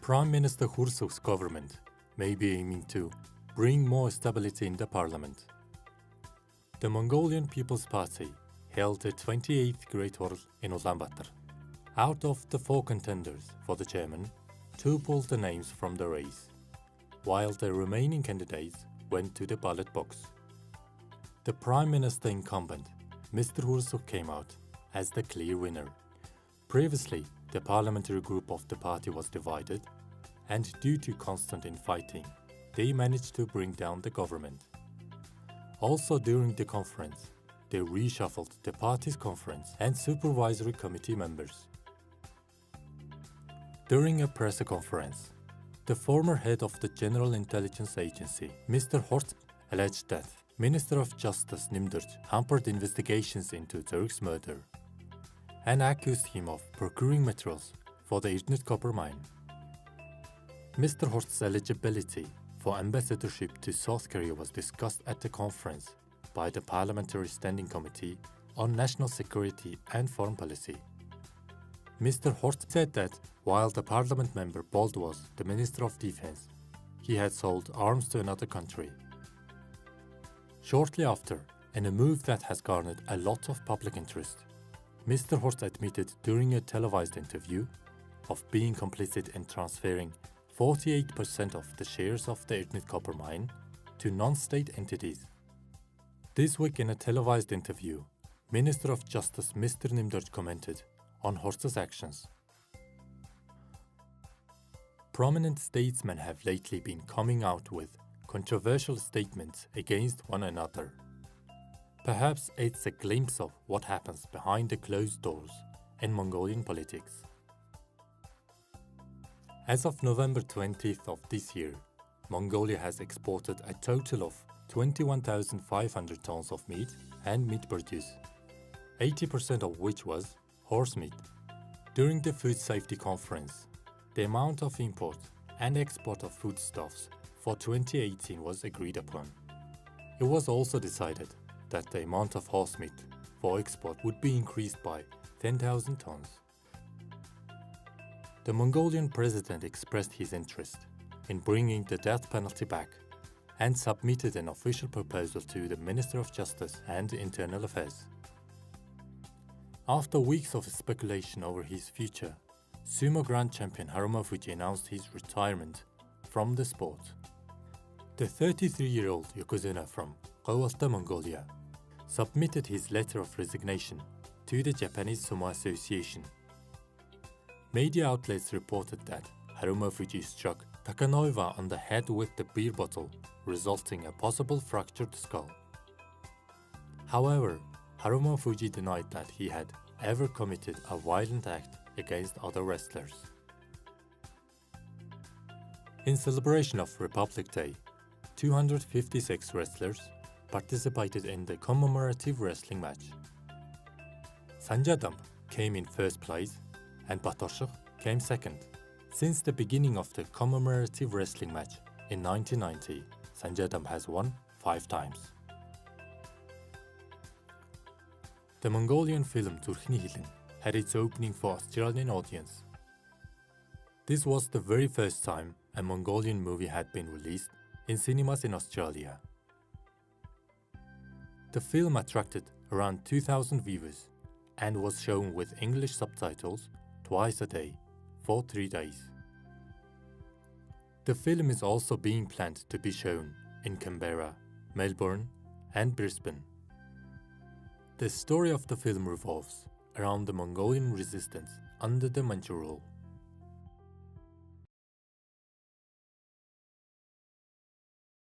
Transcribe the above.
Prime Minister Hursuk's government may be aiming to bring more stability in the parliament. The Mongolian People's Party held the 28th Great Hall in Ulaanbaatar. Out of the 4 contenders for the chairman, 2 pulled the names from the race, while the remaining candidates went to the ballot box. The Prime Minister incumbent, Mr. Hursuk, came out as the clear winner. Previously, the parliamentary group of the party was divided, and due to constant infighting, they managed to bring down the government. Also during the conference, they reshuffled the party's conference and supervisory committee members. During a press conference, the former head of the General Intelligence Agency, Mr. Horst, alleged that Minister of Justice Nimdirch hampered investigations into Turk's murder and accused him of procuring materials for the Irtnut copper mine. Mr. Horst's eligibility for ambassadorship to South Korea was discussed at the conference by the Parliamentary Standing Committee on National Security and Foreign Policy. Mr. Horst said that while the parliament member Bold was the Minister of Defense, he had sold arms to another country. Shortly after, in a move that has garnered a lot of public interest, Mr. Horst admitted during a televised interview of being complicit in transferring 48% of the shares of the Irtnut copper mine to non-state entities. This week in a televised interview, Minister of Justice Mr. Nimdirch commented on Horst's actions. Prominent statesmen have lately been coming out with controversial statements against one another. Perhaps it's a glimpse of what happens behind the closed doors in Mongolian politics. As of November 20th of this year, Mongolia has exported a total of 21,500 tons of meat and meat produce, 80% of which was horse meat. During the Food Safety Conference, the amount of import and export of foodstuffs for 2018 was agreed upon. It was also decided that the amount of horse meat for export would be increased by 10,000 tons. The Mongolian president expressed his interest in bringing the death penalty back and submitted an official proposal to the Minister of Justice and Internal Affairs. After weeks of speculation over his future, sumo grand champion Harumafuji announced his retirement from the sport. The 33-year-old Yokozuna from Kowalta, Mongolia, submitted his letter of resignation to the Japanese Sumo Association. Media outlets reported that Harumafuji struck Takanoiva on the head with the beer bottle, resulting in a possible fractured skull. However, Harumafuji denied that he had ever committed a violent act against other wrestlers. In celebration of Republic Day, 256 wrestlers participated in the commemorative wrestling match. Sanjadam came in first place and Batoshuk came second. Since the beginning of the commemorative wrestling match in 1990, Sanjadam has won 5 times. The Mongolian film Зүрхний хилэн had its opening for Australian audience. This was the very first time a Mongolian movie had been released in cinemas in Australia. The film attracted around 2,000 viewers and was shown with English subtitles twice a day for 3 days. The film is also being planned to be shown in Canberra, Melbourne, and Brisbane. The story of the film revolves around the Mongolian resistance under the Manchu rule.